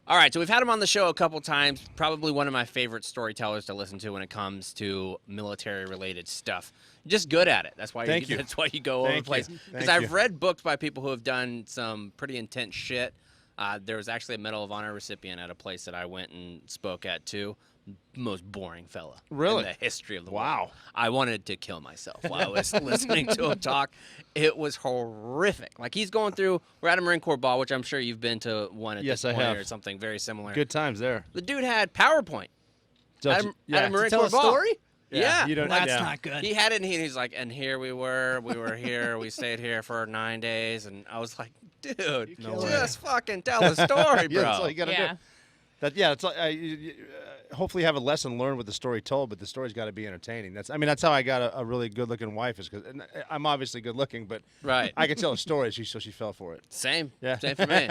All right, so we've had him on the show a couple times. Probably one of my favorite storytellers to listen to when it comes to military-related stuff. Just good at it. That's why That's why you go all over the place. Because I've read books by people who have done some pretty intense shit. There was actually a Medal of Honor recipient at a place that I went and spoke at too. Most boring fella in the history of the world. I wanted to kill myself while I was listening to him talk. It was horrific. Like he's going through. We're at a Marine Corps ball, which I'm sure you've been to one at this point or something very similar. Good times there. The dude had PowerPoint at a Marine Corps ball. Story? Yeah. That's not good. He had it, and he's like, and here we were here, we stayed here for 9 days, and I was like, dude, just fucking tell the story, bro. That's all you gotta do. It's like hopefully have a lesson learned with the story told, but the story's got to be entertaining. That's how I got a really good-looking wife, is because I'm obviously good-looking, but I could tell a story, so she fell for it. Same for me.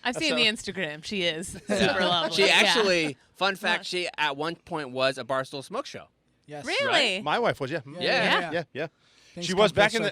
I've seen the Instagram. She is super lovely. She actually, fun fact, she at one point was a Barstool Smoke Show. Yes. Really? Right? My wife was, Yeah. She was back in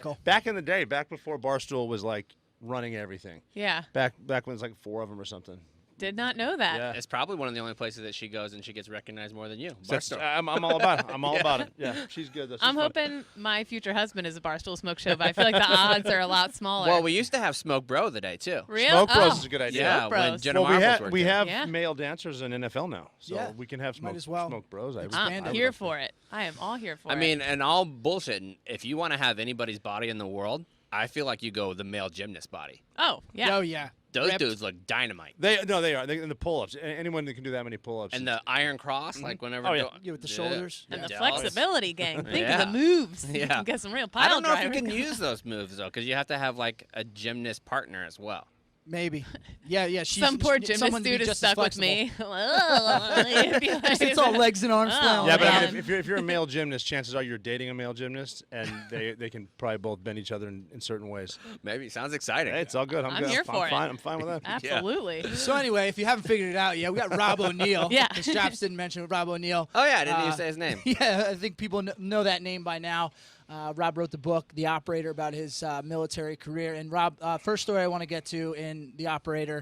the day, back before Barstool was like running everything. Yeah. Back when it was like 4 of them or something. Did not know that. Yeah. It's probably one of the only places that she goes and she gets recognized more than you. I'm all about it. I'm all about it. Yeah, she's good. I'm hoping my future husband is a Barstool Smoke Show, but I feel like the odds are a lot smaller. Well, we used to have Smoke Bro the day, too. Really? Smoke Bros is a good idea. Yeah, when Jenna Marbles worked we there. have male dancers in NFL now, so we can have Smoke Bros. I'm here for it. I am all here for it. I mean, and all bullshitting, if you want to have anybody's body in the world, I feel like you go the male gymnast body. Oh, yeah. Oh, yeah. Those dudes look dynamite. They are. In the pull-ups. Anyone that can do that many pull-ups. And the iron cross, like whenever. With the shoulders. And the flexibility, gang. Think of the moves. You can get some real pile I don't know driver. if you can use those moves, though, because you have to have, like, a gymnast partner as well. Maybe. Yeah. Some poor gymnast dude is stuck with me. It's all legs and arms. Yeah, but if you're a male gymnast, chances are you're dating a male gymnast, and they can probably both bend each other in certain ways. Maybe. Sounds exciting. Hey, it's all good. I'm here for it. I'm fine with that. Absolutely. So anyway, if you haven't figured it out yet, we got Rob O'Neill. Yeah. The Straps didn't mention Rob O'Neill. Oh, yeah. I didn't even say his name. Yeah, I think people know that name by now. Rob wrote the book, The Operator, about his military career. And Rob, first story I want to get to in The Operator,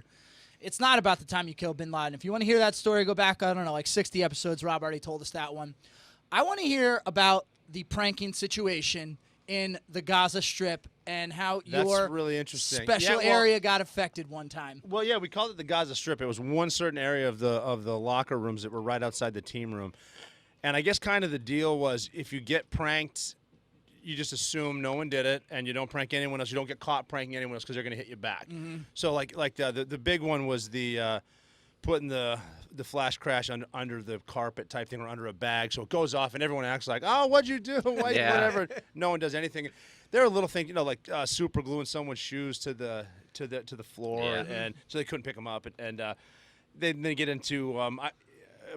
it's not about the time you killed Bin Laden. If you want to hear that story, go back, I don't know, like 60 episodes. Rob already told us that one. I want to hear about the pranking situation in the Gaza Strip and how your really interesting. special area got affected one time. Well, yeah, we called it the Gaza Strip. It was one certain area of the locker rooms that were right outside the team room. And I guess kind of the deal was if you get pranked, you just assume no one did it, and you don't prank anyone else. You don't get caught pranking anyone else because they're going to hit you back. Mm-hmm. So like the big one was the putting the flash crash under the carpet type thing or under a bag. So it goes off, and everyone acts like, oh, what'd you do? Whatever. No one does anything. There are little things, like super gluing someone's shoes to the floor, and so they couldn't pick them up, and they get into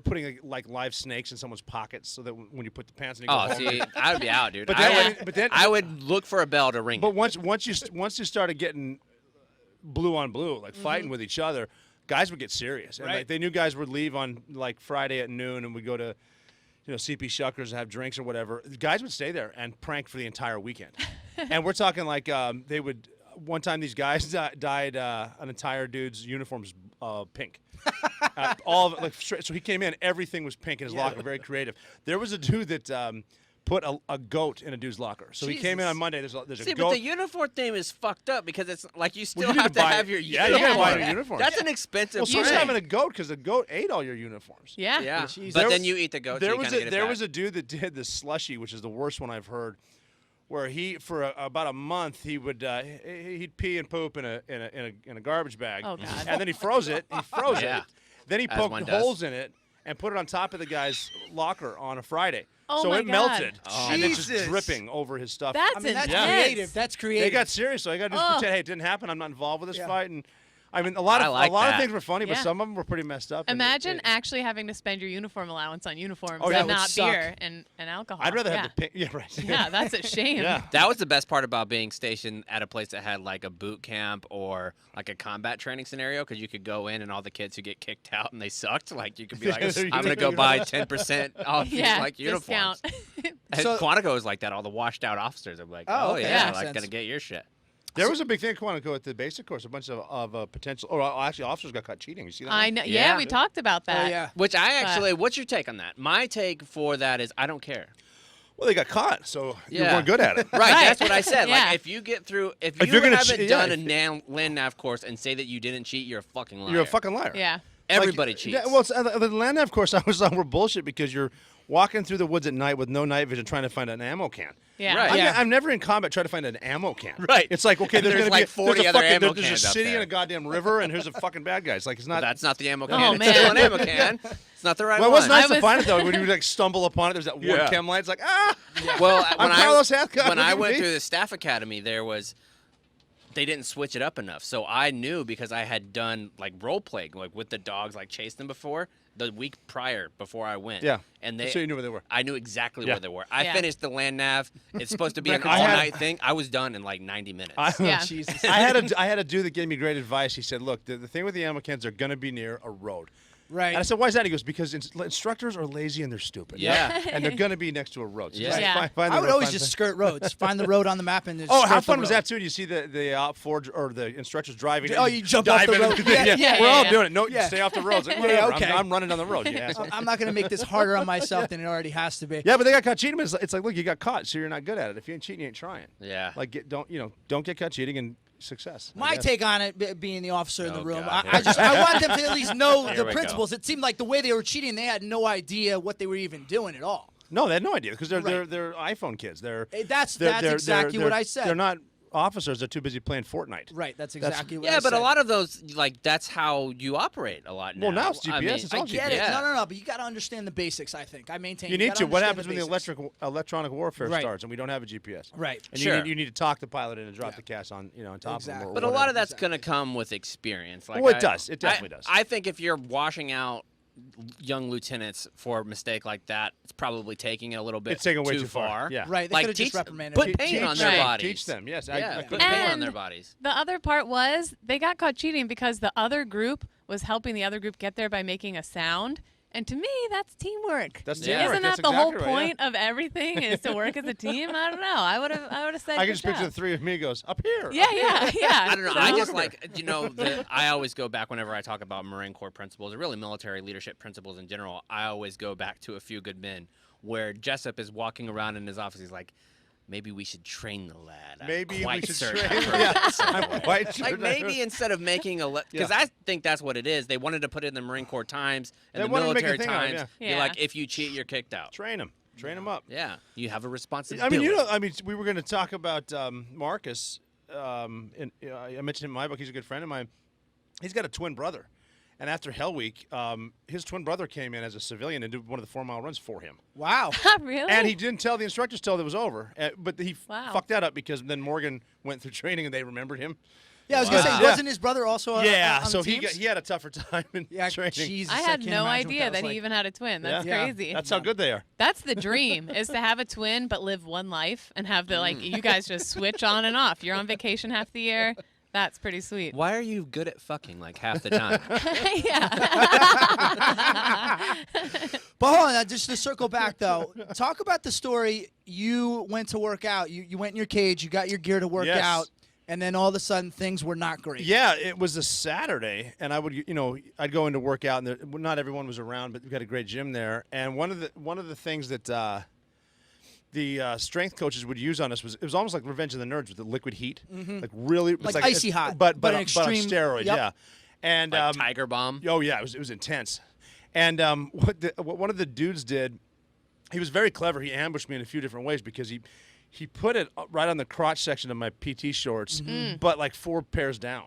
putting like live snakes in someone's pockets so that when you put the pants in, see, I would be out, dude. But then I would look for a bell to ring. But once you started getting blue on blue, like fighting with each other, guys would get serious. And like, they knew guys would leave on like Friday at noon, and we'd go to CP Shuckers and have drinks or whatever. Guys would stay there and prank for the entire weekend. And we're talking like they would. One time, these guys dyed an entire dude's uniforms pink. All of it, so he came in, everything was pink in his locker. Very creative. There was a dude that put a goat in a dude's locker. So he came in on Monday. There's a goat. But the uniform theme is fucked up because it's like you still have to have your uniform. Yeah, you gotta buy your uniform. That's an expensive. Well, so he's having a goat because the goat ate all your uniforms. Yeah. But then you eat the goat. There was a dude that did the slushy, which is the worst one I've heard. Where for about a month he'd pee and poop in a garbage bag, and then he froze it. Then he poked holes in it and put it on top of the guy's locker on a Friday. So it melted, and it's Jesus. just dripping over his stuff. That's that's creative. That's creative. They got serious, so I got to just pretend, hey, it didn't happen. I'm not involved with this fight. And I mean, a lot of things were funny, but some of them were pretty messed up. Imagine actually having to spend your uniform allowance on uniforms that and would not suck. beer and alcohol. I'd rather have the pink. Yeah, right. Yeah, that's a shame. That was the best part about being stationed at a place that had like a boot camp or like a combat training scenario, because you could go in and all the kids who get kicked out and they sucked, like you could be like, I'm going to go buy 10% off these like uniforms. Discount. And Quantico was like that. All the washed out officers are like, oh yeah, like going to get your shit. There was a big thing at Quantico at the basic course. A bunch of potential, or actually officers got caught cheating. You see that? I know. Yeah, we talked about that. Oh, yeah. Which what's your take on that? My take for that is I don't care. Well, they got caught, so you Yeah. weren't good at it. Right, that's what I said. Yeah. Like, if you get through, if you're gonna haven't done a land nav course and say that you didn't cheat, you're a fucking liar. You're a fucking liar. Yeah. Everybody Like, cheats. Yeah, well, the land nav course I was on were bullshit because you're walking through the woods at night with no night vision trying to find an ammo can. Yeah. Right. I'm never in combat trying to find an ammo can. Right. It's like, okay, And there's there's going like to be 40 other ammo there's cans a out city there. and a goddamn river, and here's a fucking bad guy. It's like, it's not. That's not the ammo can. Oh, It's man. still an ammo can. It's not the right Well, it one. was nice I to was- find it, though, when you like stumble upon it. There's that one Yeah. chem light. It's like, ah! Well, I'm Carlos Hathcock. when Look I at went me. through the staff academy, they didn't switch it up enough. So I knew because I had done like role playing, like with the dogs, like chased them before the week prior before I went. Yeah. And So you knew where they were. I knew exactly Yeah. where they were. I Yeah. finished the land nav. It's supposed to be an Like, I had- all-night thing. I was done in like 90 minutes. Yeah. Jesus. I had a dude that gave me great advice. He said, look, the thing with the ammo cans, they're going to be near a road. Right. And I said, why is that? He goes, because instructors are lazy and they're stupid. Yeah. And they're going to be next to a road. So Yeah. just Yeah. find the I would road, always find just the- skirt roads. Find the road on the map and just Oh, how skirt the fun was road. that, too? Do you see the Ford or the instructors driving? Oh, and you jump off the dive in. road. Yeah, yeah, We're all yeah. doing it. No, Yeah. stay off the roads. Like, Yeah, whatever. okay. I'm running down the road, you asshole. I'm not going to make this harder on myself than it already has to be. Yeah, but they got caught cheating. But it's like, look, you got caught, so you're not good at it. If you ain't cheating, you ain't trying. Yeah. Like, don't get caught cheating and success. I My guess. take on it, being the officer in the Oh, room, God, I want them to at least know Here the we go. principles. It seemed like the way they were cheating, they had no idea what they were even doing at all. No, they had no idea because they're Right. they're iPhone kids. They're That's they're exactly what I said. They're not officers. They're too busy playing Fortnite. Right, that's exactly what Yeah, I but said. a lot of those, like, that's how you operate a lot now. Well, now it's GPS. I mean, It's all I get it. Yeah. No, but you got to understand the basics, I think. I maintain You need gotta to. What understand happens when the basics. electronic warfare Right. starts and we don't have a GPS? Right. And Sure. you need to talk the pilot in and drop Yeah. the cast on on top Exactly. of them. But a lot of that's going to come with experience. Like Well, it does. It definitely does. I think if you're washing out young lieutenants for a mistake like that, it's probably taking it a little bit It's taking way too too far. Yeah. Right, they Like, could have just teach, reprimanded put them. paint on their Right. bodies. Teach them. Yes. Yeah, I put paint on And- their bodies. The other part was they got caught cheating because the other group was helping the other group get there by making a sound. And to me, that's teamwork. That's Yeah. teamwork. Isn't That's that the whole exactly right, yeah. point of everything is to work as a team? I don't know. I would have said I can good just picture job. the three amigos up here. Yeah. I don't know. So- I just like, I always go back whenever I talk about Marine Corps principles, or really military leadership principles in general. I always go back to A Few Good Men, where Jessup is walking around in his office. He's like, maybe we should train the lad. I'm Maybe we quite should certain train I've him. heard Yeah, that somewhere." I'm quite sure. Like maybe instead of making because I think that's what it is. They wanted to put it in the Marine Corps Times and They the wanted to make a military thing out of it, Times. yeah. You're Yeah. like, if you cheat, you're kicked out. Train them up. Yeah, you have a I responsibility. mean, we were going to talk about Marcus. I mentioned him in my book. He's a good friend of mine. He's got a twin brother. And after Hell Week, his twin brother came in as a civilian and did one of the 4-mile runs for him. Wow. Really? And he didn't tell the instructors till it was over. But he Wow. fucked that up because then Morgan went through training and they remembered him. Yeah, I was going to Wow. say, wasn't his brother also on So the teams? he had a tougher time in Yeah, training. Jesus, I had can't no imagine what idea was that like. he even had a twin. That's Yeah. crazy. That's how good they are. That's the dream, is to have a twin but live one life and have the you guys just switch on and off. You're on vacation half the year. That's pretty sweet. Why are you good at fucking like half the time? Yeah. But hold on, just to circle back though, talk about the story. You went to work out. You went in your cage. You got your gear to work Yes. out, and then all of a sudden things were not great. Yeah, it was a Saturday, and I would, I'd go into work out, and not everyone was around, but we got a great gym there. And one of the things that the strength coaches would use on us was almost like Revenge of the Nerds with the liquid heat, like really, it was Like icy hot, but but on extreme- steroids, yep. yeah. And Like Tiger Bomb. oh yeah, it was intense. And what one of the dudes did, he was very clever. He ambushed me in a few different ways because he put it right on the crotch section of my PT shorts, but like 4 pairs down.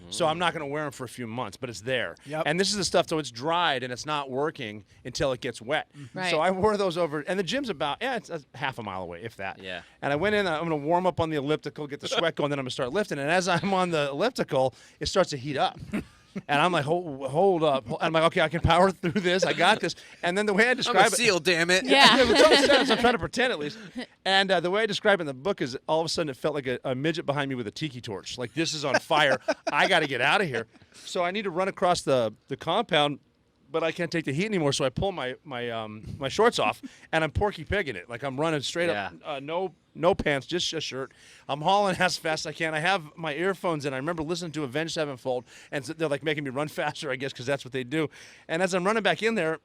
So I'm not going to wear them for a few months, but it's there. Yep. And this is the stuff, so it's dried and it's not working until it gets wet. Right. So I wore those over, and the gym's about, it's half a mile away, if that. Yeah. And I went in, I'm going to warm up on the elliptical, get the sweat going, then I'm going to start lifting. And as I'm on the elliptical, it starts to heat up. And I'm like, hold up. And I'm like, okay, I can power through this. I got this. And then the way I I'm describe a SEAL, damn it. Yeah. it's all sense. I'm trying to pretend at least. And the way I describe it in the book is all of a sudden it felt like a midget behind me with a tiki torch. Like, this is on fire. I got to get out of here. So I need to run across the compound but I can't take the heat anymore. So I pull my shorts off, and I'm Porky Pigging it. Like I'm running straight up, no pants, just a shirt. I'm hauling as fast as I can. I have my earphones in. I remember listening to Avenged Sevenfold, and they're like making me run faster, I guess, because that's what they do. And as I'm running back in there,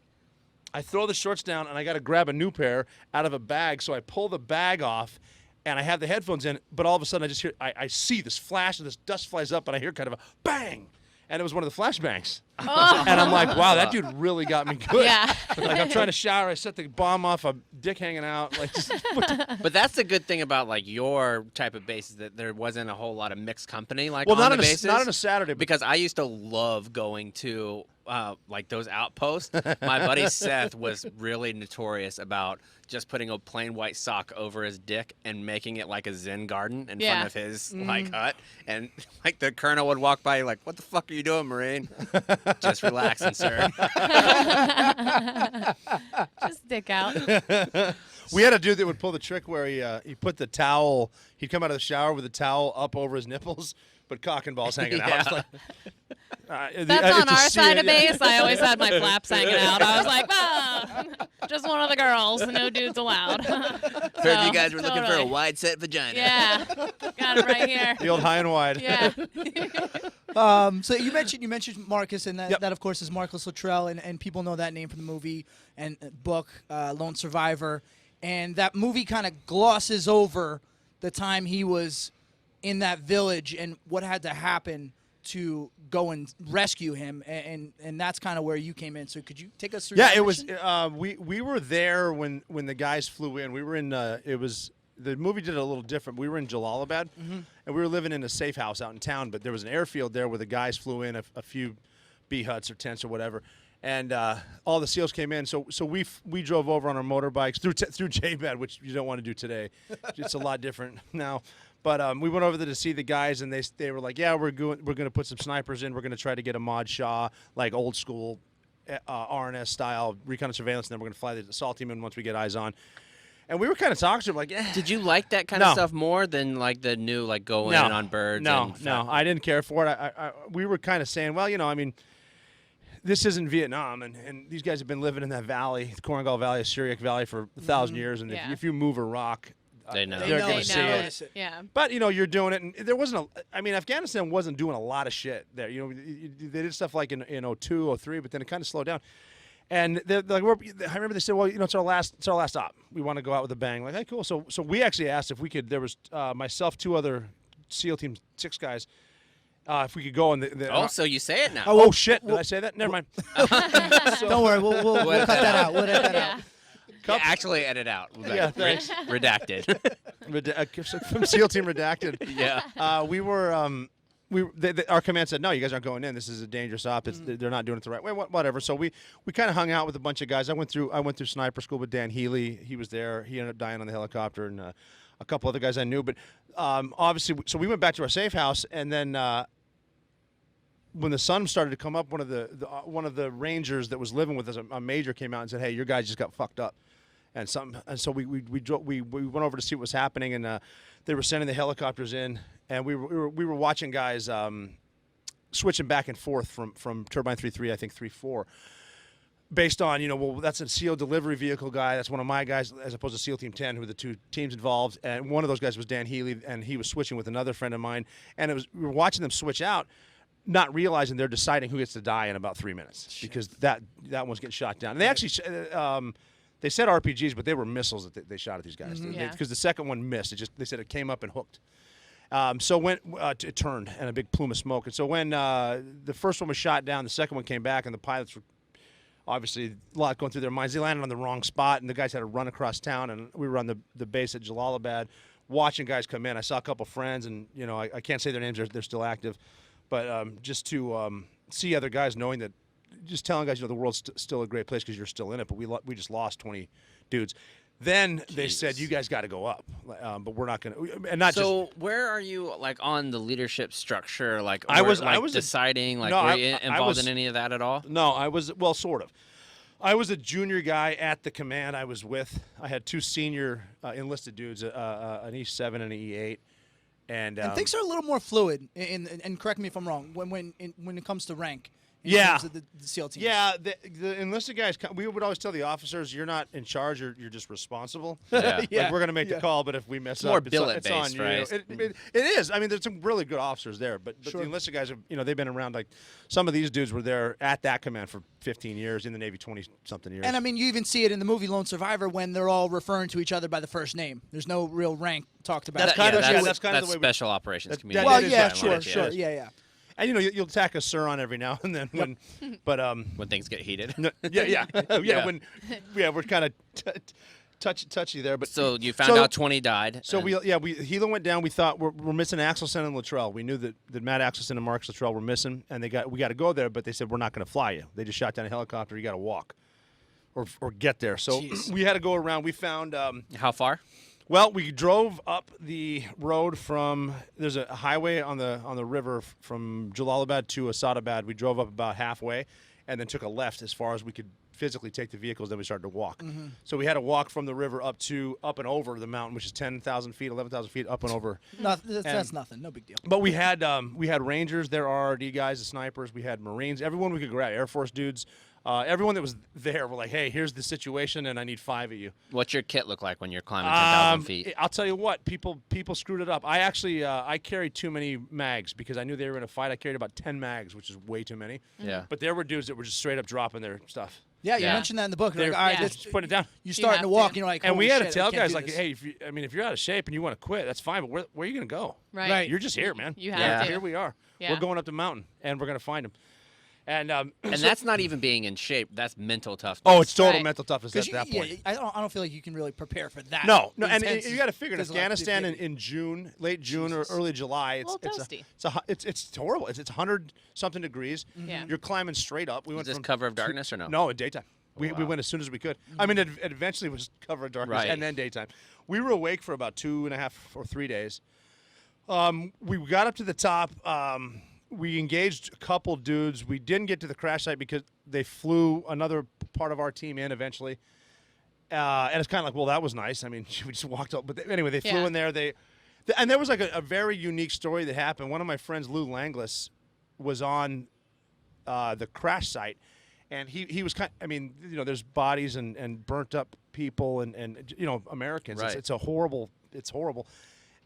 I throw the shorts down, and I got to grab a new pair out of a bag. So I pull the bag off, and I have the headphones in. But all of a sudden, I just hear, I see this flash, and this dust flies up, and I hear kind of a bang. And it was one of the flashbangs. Oh. And I'm like, wow, that dude really got me good. Yeah. Like, I'm trying to shower. I set the bomb off, a dick hanging out. Like, But that's the good thing about like your type of bass is that there wasn't a whole lot of mixed company like well, on not the on bases. not on a Saturday. Because I used to love going to like those outposts. My buddy Seth was really notorious about just putting a plain white sock over his dick and making it like a Zen garden in front of his like hut. And like the colonel would walk by, like, "What the fuck are you doing, Marine?" Just relaxing, sir. Just dick out. We had a dude that would pull the trick where he put the towel. He'd come out of the shower with the towel up over his nipples, but cock and balls hanging out. Like, that's on our side of base. I always had my flaps hanging out. I was like, just one of the girls, no dudes allowed. Heard you guys were looking for a wide set vagina. Yeah, got it right here. The old high and wide. Yeah. So you mentioned Marcus, and that of course is Marcus Luttrell, and people know that name from the movie and book Lone Survivor, and that movie kind of glosses over the time he was in that village and what had to happen to go and rescue him, and that's kind of where you came in. So could you take us through? Yeah, that it was. mission? We were there when the guys flew in. We were in. It was the movie did it a little different. We were in Jalalabad, and we were living in a safe house out in town. But there was an airfield there where the guys flew in, a few bee huts or tents or whatever, and all the SEALs came in. So we drove over on our motorbikes through J-Bed, which you don't want to do today. It's a lot different now. But we went over there to see the guys, and they were like, "Yeah, we're going to put some snipers in. We're going to try to get a Mod Shaw, like old school RNS style recon and surveillance, and then we're going to fly the assault team in once we get eyes on." And we were kind of talking to him like, Did you like that kind of stuff more than like the new like going in on birds? No, I didn't care for it. We were kind of saying, well, I mean, this isn't Vietnam, and these guys have been living in that valley, the Korengal Valley, Syriac Valley, for 1,000 years, and if you move a rock, they know. They're going to see it. Yeah. But, you're doing it, and there wasn't Afghanistan wasn't doing a lot of shit there. They did stuff like in 02, 03, but then it kind of slowed down. And they're like, I remember they said, well, it's our last stop. We want to go out with a bang. Like, hey, cool. So we actually asked if we could. There was myself, 2 other SEAL Team 6 guys. If we could go and so you say it now. Oh shit! Did I say that? Never mind. Don't worry, we'll cut that out. We'll edit that out. Yeah, actually, edit out. Yeah, thanks. Redacted. From SEAL Team Redacted. Yeah. We were. Our command said, no, you guys aren't going in. This is a dangerous op. They're not doing it the right way. Whatever. So we kind of hung out with a bunch of guys. I went through sniper school with Dan Healy. He was there. He ended up dying on the helicopter, and a couple other guys I knew. But obviously, so we went back to our safe house, and then when the sun started to come up, one of the rangers that was living with us, a major, came out and said, hey, your guys just got fucked up. And so we went over to see what was happening, and they were sending the helicopters in, and we were watching guys switching back and forth from turbine 3-3, I think 3-4, based on well, that's a SEAL delivery vehicle guy, that's one of my guys, as opposed to SEAL Team 10, who were the 2 teams involved, and one of those guys was Dan Healy, and he was switching with another friend of mine, and we were watching them switch out, not realizing they're deciding who gets to die in about 3 minutes. Shit. Because that one's getting shot down. And they actually. They said RPGs, but they were missiles that they shot at these guys. Because the second one missed. They said it came up and hooked. So when it turned, and a big plume of smoke. And so when the first one was shot down, the second one came back, and the pilots were obviously a lot going through their minds. They landed on the wrong spot, and the guys had to run across town. And we were on the base at Jalalabad, watching guys come in. I saw a couple friends, and I can't say their names; they're still active, but just to see other guys, knowing that. Just telling guys, the world's still a great place because you're still in it, but we just lost 20 dudes. Then they said, you guys got to go up, but we're not going to. And not so just. Where are you, like, on the leadership structure? Like, I was deciding, like, no, were you involved in any of that at all? No, I was, well, sort of. I was a junior guy at the command I was with. I had 2 senior enlisted dudes, an E7 and an E8. And things are a little more fluid, and correct me if I'm wrong, when it comes to rank. in terms of the SEAL teams. Yeah, the enlisted guys, we would always tell the officers, you're not in charge, you're just responsible. Yeah. Like, we're going to make the call, but if we mess more up, billet it's on based, you. right? It is. I mean, there's some really good officers there, but the enlisted guys, they've been around. Like some of these dudes were there at that command for 15 years, in the Navy 20-something years. And I mean, you even see it in the movie Lone Survivor when they're all referring to each other by the first name. There's no real rank talked about. That's kind of the way that's special operations community. Well, is yeah, right. sure, yeah. And you'll tack a sir on every now and then when, when things get heated. Yeah. We're kind of touchy there. But so you found out 20 died. So Hilo went down. We thought we're missing Axelson and Luttrell. We knew that Matt Axelson and Mark Luttrell were missing, and we got to go there. But they said we're not going to fly you. They just shot down a helicopter. You got to walk, or get there. So we had to go around. We found how far? Well, we drove up the road from there's a highway on the river from Jalalabad to Asadabad. We drove up about halfway, and then took a left as far as we could physically take the vehicles. Then we started to walk. Mm-hmm. So we had to walk from the river up and over the mountain, which is 10,000 feet, 11,000 feet up and over. That's nothing. No big deal. But we had Rangers, there RRD guys, the snipers. We had Marines, everyone we could grab, Air Force dudes. Everyone that was there were like, hey, here's the situation, and I need 5 of you. What's your kit look like when you're climbing 10,000 feet? I'll tell you what, people screwed it up. I actually I carried too many mags because I knew they were in a fight. I carried about 10 mags, which is way too many. Yeah. But there were dudes that were just straight up dropping their stuff. Yeah, you mentioned that in the book. Like, all right, let's put it down. You're starting to walk, and you're like, and we had to tell shit, guys like, hey, if you're out of shape and you want to quit, that's fine. But where are you going to go? Right. You're just here, man. You have to. Here we are. Yeah. We're going up the mountain, and we're going to find them. And that's not even being in shape. That's mental toughness. Oh, it's total mental toughness at that point. I don't feel like you can really prepare for that. No, and you got to figure in Afghanistan in June, late June or early July. It's horrible. It's 100-something degrees. Yeah. You're climbing straight up. We went from cover of darkness or no? No, in daytime. We went as soon as we could. I mean, it eventually was cover of darkness and then daytime. We were awake for about 2.5 or 3 days. We got up to the top. We engaged a couple dudes. We didn't get to the crash site because they flew another part of our team in eventually. And it's kind of like, well, that was nice. I mean, we just walked up. But anyway, they flew in there. And there was like a very unique story that happened. One of my friends, Lou Langlis, was on the crash site. And he was there's bodies and burnt up people and Americans. Right. It's horrible.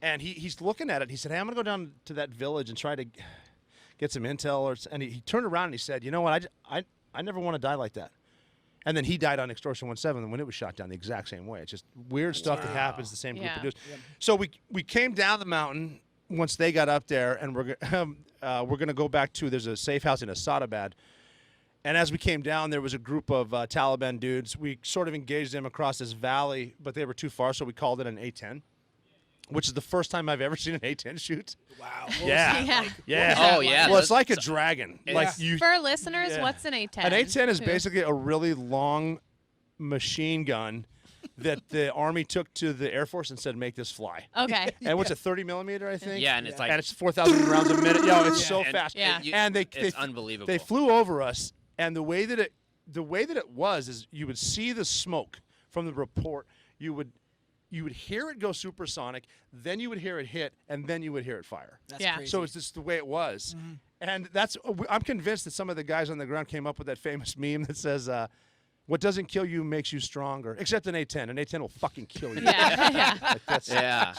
And he's looking at it. He said, hey, I'm going to go down to that village and try to get some intel. And he turned around and he said, you know what, I never want to die like that. And then he died on Extortion 17 when it was shot down the exact same way. It's just weird stuff that happens, the same group of dudes. Yeah. So we came down the mountain once they got up there, and we're going to go back to, there's a safe house in Asadabad. And as we came down, there was a group of Taliban dudes. We sort of engaged them across this valley, but they were too far, so we called it an A-10. Which is the first time I've ever seen an A-10 shoot. Wow. Yeah. Oh, yeah. Well, it's like a dragon. For our listeners, what's an A-10? An A-10 is basically a really long machine gun that the Army took to the Air Force and said, make this fly. Okay. And what's a 30 millimeter, I think? Yeah, and it's like... And it's 4,000 rounds a minute. It's so fast. Yeah. And it's unbelievable. They flew over us, and the way that it was is you would see the smoke from the report. You would hear it go supersonic, then you would hear it hit, and then you would hear it fire. That's crazy. So it's just the way it was. Mm-hmm. And I'm convinced that some of the guys on the ground came up with that famous meme that says, what doesn't kill you makes you stronger, except an A-10. An A-10 will fucking kill you.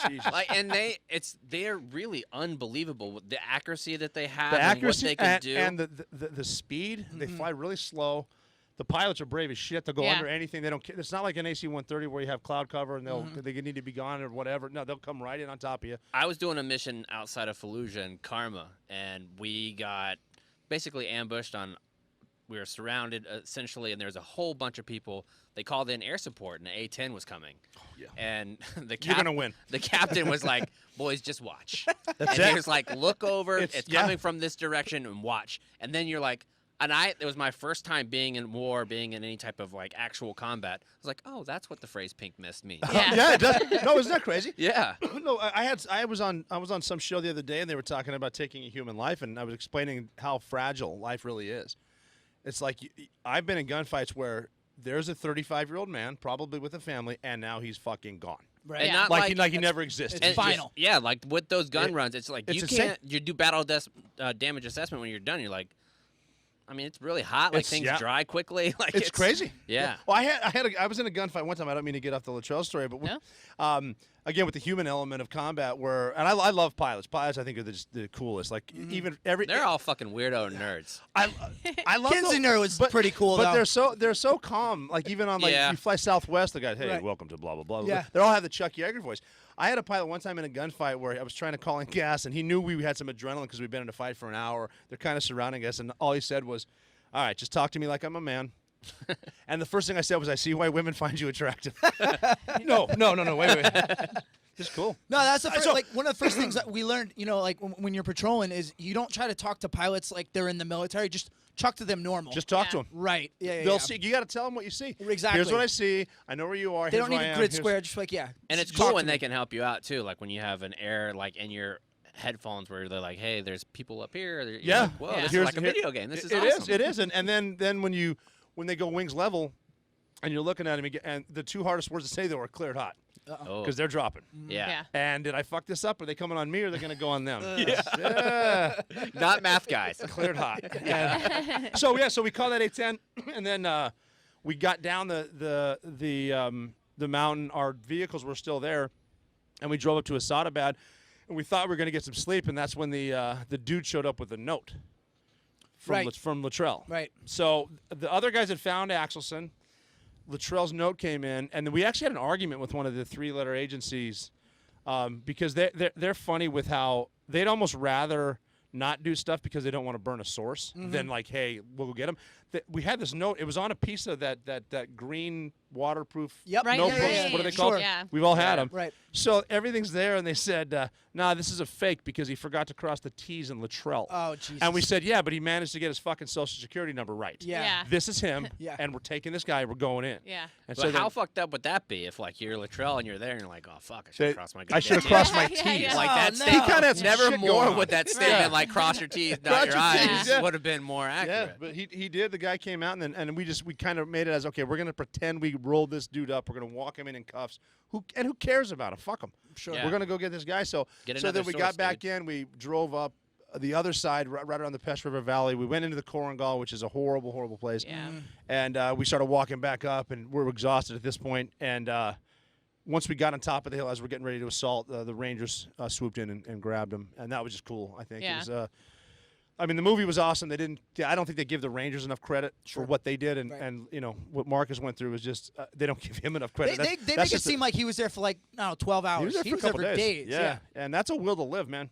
Jesus. They're really unbelievable with the accuracy that they have, and what they can do. And the speed. Mm-hmm. They fly really slow. The pilots are brave as shit. They'll go under anything. They don't care. It's not like an AC-130 where you have cloud cover and they need to be gone or whatever. No, they'll come right in on top of you. I was doing a mission outside of Fallujah in Karma, and we got basically ambushed on. We were surrounded essentially, and there's a whole bunch of people. They called in air support, and the A-10 was coming. Oh, yeah. And you're gonna win. The captain was like, "Boys, just watch." That's and it. he was like, "Look over. It's coming from this direction, and watch." And then you're like. And it was my first time being in war, being in any type of like actual combat. I was like, oh, that's what the phrase "pink mist" means. Yeah, it does. No, isn't that crazy? Yeah. No, I was on some show the other day, and they were talking about taking a human life, and I was explaining how fragile life really is. It's like I've been in gunfights where there's a 35-year-old man, probably with a family, and now he's fucking gone. Right. And not like he never existed. It's final. Like with those gun runs, it's like you insane. can't. You do battle damage assessment when you're done. You're like. I mean, it's really hot. Like things dry quickly. Like it's crazy. Yeah. Well, I was in a gunfight one time. I don't mean to get off the Luttrell story, but again with the human element of combat, and I love pilots. Pilots, I think, are the coolest. Like they're all fucking weirdo nerds. I love Kinzinger was pretty cool, but though. they're so calm. Like even on you fly Southwest, the guy, hey, welcome to blah blah blah. Yeah. They all have the Chuck Yeager voice. I had a pilot one time in a gunfight where I was trying to call in gas, and he knew we had some adrenaline because we'd been in a fight for an hour. They're kind of surrounding us, and all he said was, all right, just talk to me like I'm a man. And the first thing I said was, I see why women find you attractive. No, wait. Just cool. No, that's the first, one of the first things that we learned, like when you're patrolling is you don't try to talk to pilots like they're in the military. Just talk to them normal. Just talk to them. Right. Yeah. They'll see. You got to tell them what you see. Exactly. Here's what I see. I know where you are. They don't need a grid square. Just like, And it's cool when they can help you out, too. Like when you have an air, like in your headphones where they're like, hey, there's people up here. Yeah. Like, whoa, this is like a video game. This is awesome. It is. And then when they go wings level and you're looking at them, and the two hardest words to say, though, are cleared hot. Because they're dropping. Yeah. And did I fuck this up? Are they coming on me or are they going to go on them? Not math guys. Cleared hot. So we called that 810, and then we got down the mountain. Our vehicles were still there, and we drove up to Asadabad, and we thought we were going to get some sleep, and that's when the dude showed up with a note from Luttrell. Right. So the other guys had found Axelson. Luttrell's note came in, and we actually had an argument with one of the three-letter agencies because they're funny with how they'd almost rather not do stuff because they don't want to burn a source than like, hey, we'll go get them. We had this note. It was on a piece of that green waterproof notebooks. What are they called? Sure. Yeah. We've all had them. Right. So everything's there, and they said, nah, this is a fake because he forgot to cross the T's in Luttrell. Oh, Jesus. And we said, yeah, but he managed to get his fucking Social Security number right. Yeah. This is him, Yeah. and we're taking this guy. We're going in. Yeah. And But how fucked up would that be if, like, you're Luttrell and you're there and you're like, oh, fuck, I should have crossed my I should have crossed my T's. Yeah. Like, that no. statement, He kinda had some never shit more going would on. that statement, like, cross your T's, dot your eyes, yeah. would have been more Yeah, accurate. but he did. The guy came out, and we kind of made it as, okay, we're going to pretend we rolled this dude up. We're going to walk him in cuffs. Who cares about him? Fuck him. Sure. Yeah. We're going to go get this guy. So then we got back in. We drove up the other side, right around the Pest River Valley. We went into the Korengal, which is a horrible, horrible place. Yeah. And we started walking back up, and we're exhausted at this point. And once we got on top of the hill, as we're getting ready to assault, the Rangers swooped in and grabbed him. And that was just cool, I think. Yeah. It was, I mean, the movie was awesome. I don't think they give the Rangers enough credit for what they did, and what Marcus went through was just they don't give him enough credit. They make it seem like he was there for 12 hours. He was there for a couple days. Yeah, and that's a will to live, man.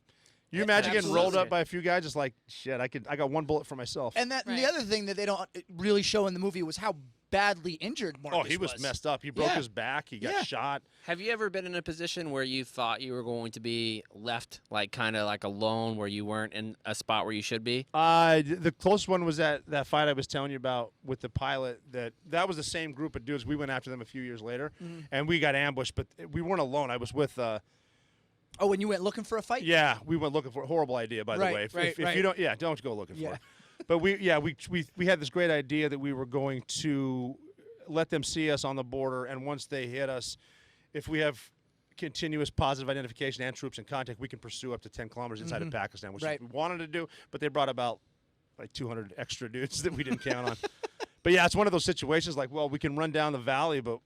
You imagine getting rolled up by a few guys, just like shit. I got one bullet for myself. And the other thing that they don't really show in the movie was how badly injured Marcus was. Oh, he was messed up. He broke his back. He got shot. Have you ever been in a position where you thought you were going to be left, like, kind of like alone, where you weren't in a spot where you should be? The closest one was that fight I was telling you about with the pilot. That was the same group of dudes. We went after them a few years later, and we got ambushed, but we weren't alone. I was with. Oh, when you went looking for a fight? Yeah, we went looking for a horrible idea, by the way. If you don't, don't go looking for it. But we had this great idea that we were going to let them see us on the border, and once they hit us, if we have continuous positive identification and troops in contact, we can pursue up to 10 kilometers inside of Pakistan, which we wanted to do, but they brought about like 200 extra dudes that we didn't count on. But yeah, it's one of those situations like, well, we can run down the valley, but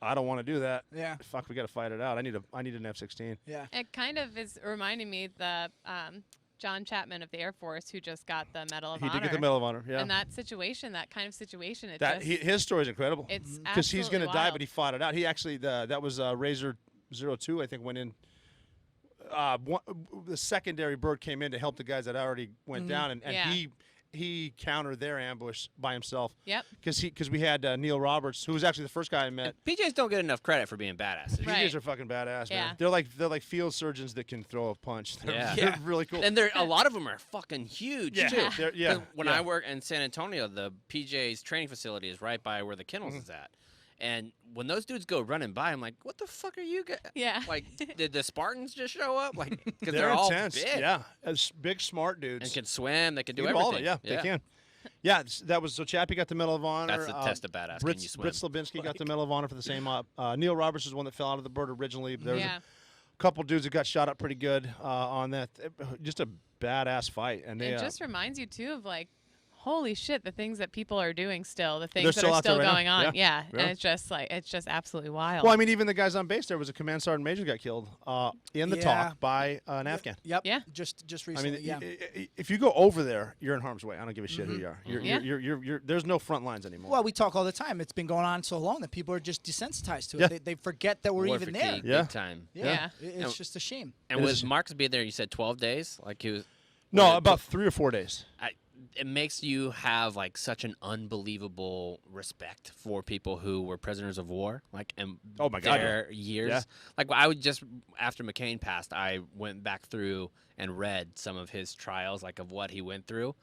I don't want to do that. Yeah. Fuck, we got to fight it out. I need an F-16. Yeah. It kind of is reminding me the John Chapman of the Air Force who just got the Medal of Honor. He did get the Medal of Honor, yeah. And that kind of situation, his story is incredible. It's because he's going to die, wild. but he fought it out. He actually that was Razor 02, I think, went in. The secondary bird came in to help the guys that already went down, and he countered their ambush by himself. Yep. Because we had Neil Roberts, who was actually the first guy I met. And PJs don't get enough credit for being badasses. Right. PJs are fucking badass, Yeah. man. They're like field surgeons that can throw a punch. They're really cool. And a lot of them are fucking huge too. Yeah. When I work in San Antonio, the PJ's training facility is right by where the kennels is at. And when those dudes go running by, I'm like, what the fuck are you guys? Yeah. Like, did the Spartans just show up? Like, because they're all intense. big. Yeah. As big, smart dudes. And can swim. They can do They can all everything. of it. Yeah, they can. Yeah, that was so. Chappie got the Medal of Honor. That's the test of badass. Can you swim? Britt Slabinski got the Medal of Honor for the same. Neil Roberts is one that fell out of the bird originally. There was Yeah. a couple dudes that got shot up pretty good on that. Just a badass fight, and It just reminds you too of like holy shit, the things that people are doing still, the things They're that still are out there still right now. going on. Yeah. And it's just absolutely wild. Well, I mean, even the guys on base, there was a command sergeant major got killed in the talk by an Afghan. Yep. Yeah. Just I recently. mean, if you go over there, you're in harm's way. I don't give a shit who you are. You're there's no front lines anymore. Well, we talk all the time. It's been going on so long that people are just desensitized to it. They forget that we're War even fatigue, there. big time. Yeah. It's just a shame. And was Marcus being there? You said 12 days. Like he was. No, about 3 or 4 days. It makes you have like such an unbelievable respect for people who were prisoners of war, like and oh my God, their years. Yeah. Like I would just after McCain passed, I went back through and read some of his trials, like of what he went through.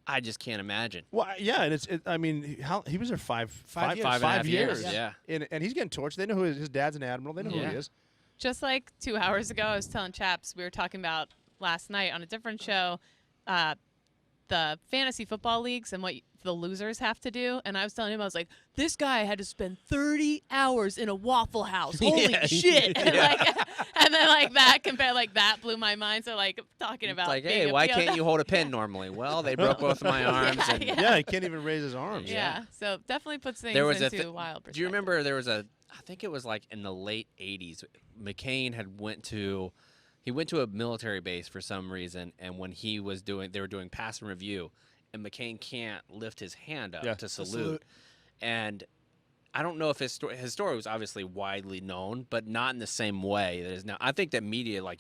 I just can't imagine. Well, yeah, and I mean, he was there five years. 5.5 years. Yeah, and he's getting tortured. They know who his dad's an admiral. They know who he is. Just like 2 hours ago, I was telling Chaps, we were talking about last night on a different show, the fantasy football leagues and what the losers have to do. And I was telling him, I was like, this guy had to spend 30 hours in a Waffle House. Holy shit. And, and then that blew my mind. So like talking about like, hey, why can't you hold a pen normally? Well, they broke both of my arms. Yeah, he can't even raise his arms. Yeah. So definitely puts things into wild perspective. Do you remember there was I think it was like in the late 80s, McCain went to a military base for some reason, and when they were doing pass and review, and McCain can't lift his hand up to salute. And I don't know if his story was obviously widely known, but not in the same way that is now. I think that media, like,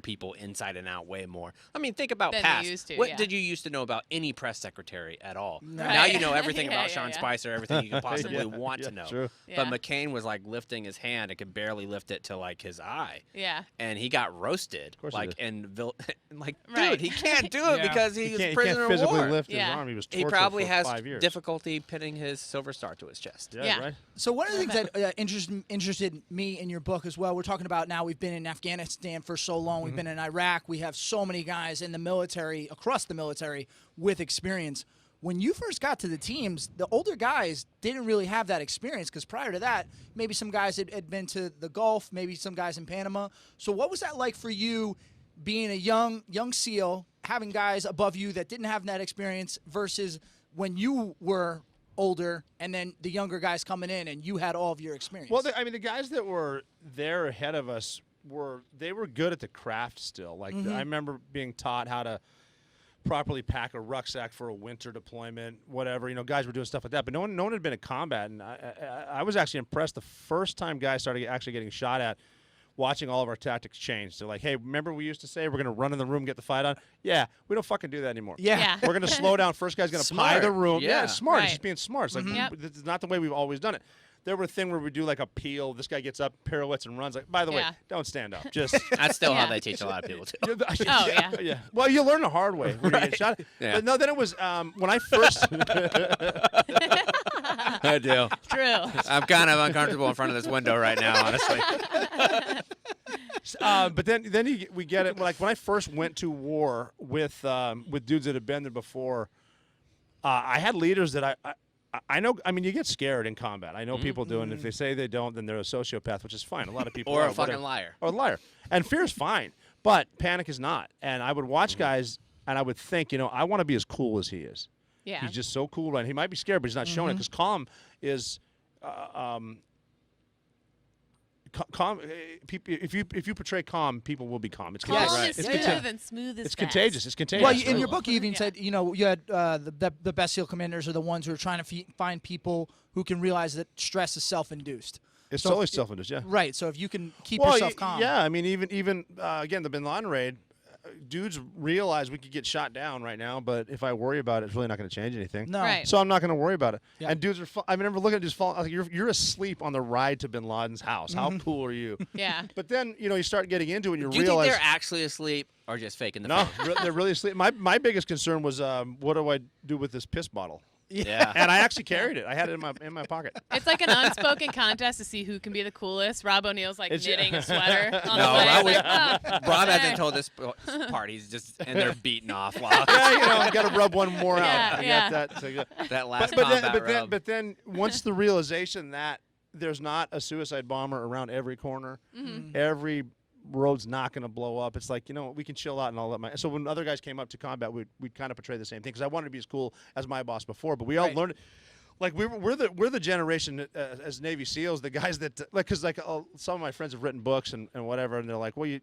people inside and out way more. I mean, think about past. What did you used to know about any press secretary at all? No. Now you know everything about Sean Spicer, everything you could possibly want to know. True. But McCain was like lifting his hand and could barely lift it to like his eye. Yeah. And he got roasted. Of course like he did. dude, he can't do it because he was can't prisoner of physically war. lift his arm. He was tortured He probably for has 5 years. difficulty pinning his silver star to his chest. Yeah. Right. So one of the things that interested me in your book as well, we're talking about now we've been in Afghanistan for so long, we've been in Iraq, we have so many guys in the military, across the military, with experience. When you first got to the teams, the older guys didn't really have that experience because prior to that, maybe some guys had been to the Gulf, maybe some guys in Panama. So what was that like for you being a young SEAL, having guys above you that didn't have that experience versus when you were older and then the younger guys coming in and you had all of your experience? Well, the guys that were there ahead of us were good at the craft still. Like I remember being taught how to properly pack a rucksack for a winter deployment, whatever. Guys were doing stuff like that, but no one had been in combat, and I was actually impressed the first time guys started actually getting shot at. Watching all of our tactics change. They're like, hey, remember we used to say we're going to run in the room, get the fight on? Yeah, we don't fucking do that anymore. Yeah. We're going to slow down. First guy's going to pie the room. Yeah, it's smart. Right. It's just being smart. It's like, this is not the way we've always done it. There were a thing where we do like a peel. This guy gets up, pirouettes, and runs. Like, by the way, don't stand up. Just That's still how they teach a lot of people too. yeah. Well, you learn the hard way when you get shot. Yeah. But no, then it was when I first. I do. True. I'm kind of uncomfortable in front of this window right now, honestly. But then we get it. Like when I first went to war with dudes that had been there before, I had leaders that I know. I mean, you get scared in combat. I know people do, and if they say they don't, then they're a sociopath, which is fine. A lot of people Or are, a fucking liar. Or a liar. And fear is fine, but panic is not. And I would watch guys, and I would think, I want to be as cool as he is. Yeah. He's just so cool, right? He might be scared, but he's not showing it because calm is. Calm. If you portray calm, people will be calm. It's Calm contagious. is smooth and smooth is It's fast. contagious. It's contagious. Well, in your book, you even said, you had the best SEAL commanders are the ones who are trying to find people who can realize that stress is self-induced. It's totally self-induced, yeah. Right. So if you can keep yourself calm. Yeah, I mean, even again, the Bin Laden raid, dudes realize we could get shot down right now, but if I worry about it, it's really not going to change anything. No. Right. So I'm not going to worry about it. Yeah. And dudes are. I remember looking at dudes falling. Like, you're asleep on the ride to Bin Laden's house. How cool are you? Yeah. But then you start getting into it, and you Do you realize think they're actually asleep or just faking the no, fake? they're really asleep. My biggest concern was what do I do with this piss bottle? Yeah. And I actually carried it. I had it in my pocket. It's like an unspoken contest to see who can be the coolest. Rob O'Neill's like knitting a sweater on No, the way. Rob, It's like, Rob okay. hasn't told this part. He's just and they're beating off. While Yeah, I got to rub one more out. Yeah, I yeah. got that. So, yeah. that last But combat rub. then once the realization that there's not a suicide bomber around every corner, every road's not going to blow up. It's like, we can chill out and all that. So when other guys came up to combat, we'd kind of portray the same thing because I wanted to be as cool as my boss before. But we all learned. Like we're the generation as Navy SEALs, the guys that because some of my friends have written books and whatever, and they're like, well, you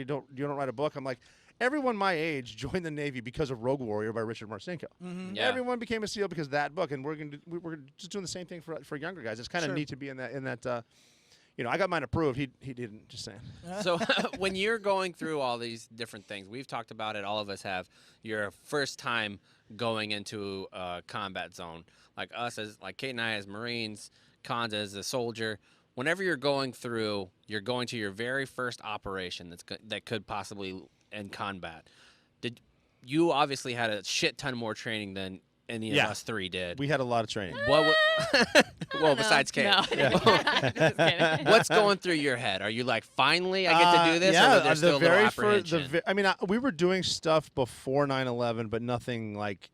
don't write a book. I'm like, everyone my age joined the Navy because of Rogue Warrior by Richard Marcinko. Mm-hmm. Yeah. Everyone became a SEAL because of that book, and we're just doing the same thing for younger guys. It's kind of neat to be in that. I got mine approved. He didn't. Just saying. So when you're going through all these different things, we've talked about it. All of us have. Your first time going into a combat zone, like us like Kate and I as Marines, Cons as a soldier. Whenever you're going to your very first operation that could possibly end combat. You obviously had a shit ton more training than any of us three did. We had a lot of training. Well, besides Kate. No. Just kidding. What's going through your head? Are you like, finally I get to do this? Or was there still a little apprehension? We were doing stuff before 9/11, but nothing like,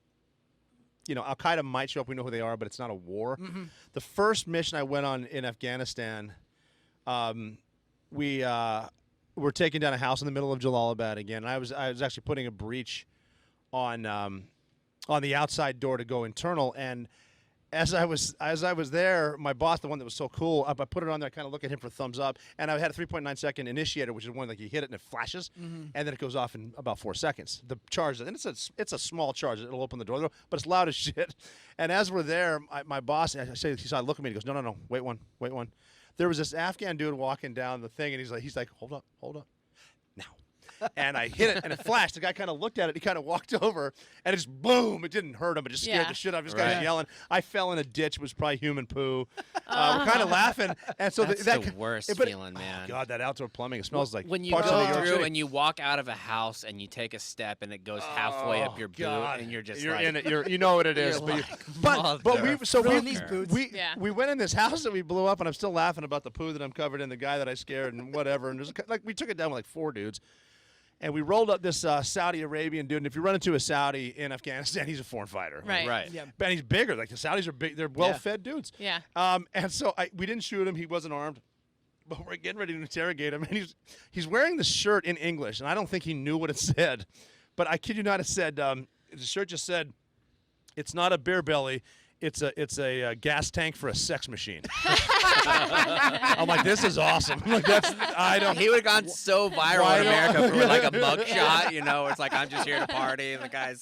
Al Qaeda might show up. We know who they are, but it's not a war. Mm-hmm. The first mission I went on in Afghanistan, we were taking down a house in the middle of Jalalabad again. And I was actually putting a breach on the outside door to go internal, and as I was there, my boss, the one that was so cool, I put it on there. I kind of look at him for a thumbs up, and I had a 3.9 second initiator, which is one like you hit it and it flashes, and then it goes off in about 4 seconds. The charge, and it's a small charge. It'll open the door, but it's loud as shit. And as we're there, my boss, he saw, look at me, he goes, no, wait one. There was this Afghan dude walking down the thing, and he's like, hold up, now. And I hit it, and it flashed. The guy kind of looked at it. He kind of walked over, and it just boom. It didn't hurt him. It just scared the shit out of him. This guy was yelling. I fell in a ditch. It was probably human poo. We're kind of laughing. And so that's the worst feeling, man. Oh, God, that outdoor plumbing, it smells like when you parts go of New York through City. and you walk out of a house and you take a step and it goes halfway up your boot, and you're just you're in it. You know what it is. But we went in this house that we blew up, and I'm still laughing about the poo that I'm covered in, the guy that I scared, and whatever. And we took it down with like 4 dudes. And we rolled up this Saudi Arabian dude. And if you run into a Saudi in Afghanistan, he's a foreign fighter. Right. Yeah. And he's bigger. Like the Saudis are big. They're well-fed dudes. Yeah. And so we didn't shoot him. He wasn't armed. But we're getting ready to interrogate him. And he's wearing this shirt in English. And I don't think he knew what it said. But I kid you not, it said, the shirt just said, it's not a beer belly. It's a gas tank for a sex machine. I'm like, this is awesome. Like He would have gone so viral in America for like a mug shot, where it's like, I'm just here to party, and the guy's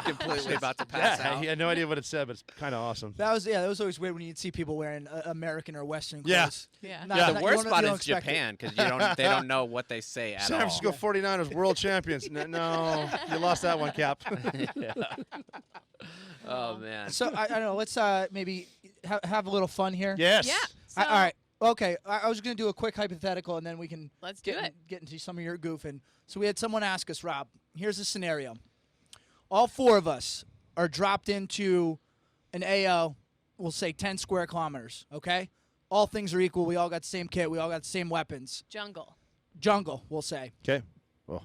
completely about to pass out. He had no idea what it said, but it's kind of awesome. That was always weird when you'd see people wearing American or Western clothes. Yeah. The worst spot is Japan, because they don't know what they say at all. San Francisco 49ers world champions. No, you lost that one, Cap. Oh, man. So I don't know. Let's maybe have a little fun here. Yes. Yeah. All right. Okay. I was going to do a quick hypothetical, and then we can get into some of your goofing. So we had someone ask us, Rob, here's a scenario. All 4 of us are dropped into an AO, we'll say 10 square kilometers, okay? All things are equal. We all got the same kit. We all got the same weapons. Jungle, we'll say. Okay. Well.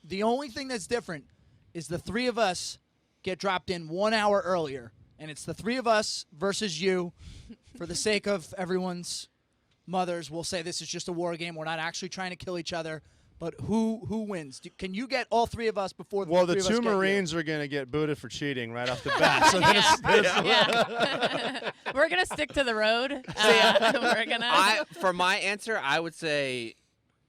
The only thing that's different is the 3 of us get dropped in 1 hour earlier, and it's the 3 of us versus you. For the sake of everyone's mothers, we'll say this is just a war game. We're not actually trying to kill each other, but who wins? Can you get all 3 of us before the 3 of us get you? Well, the 2 Marines are going to get booted for cheating right off the bat. So We're going to stick to the road. We're gonna. For my answer, I would say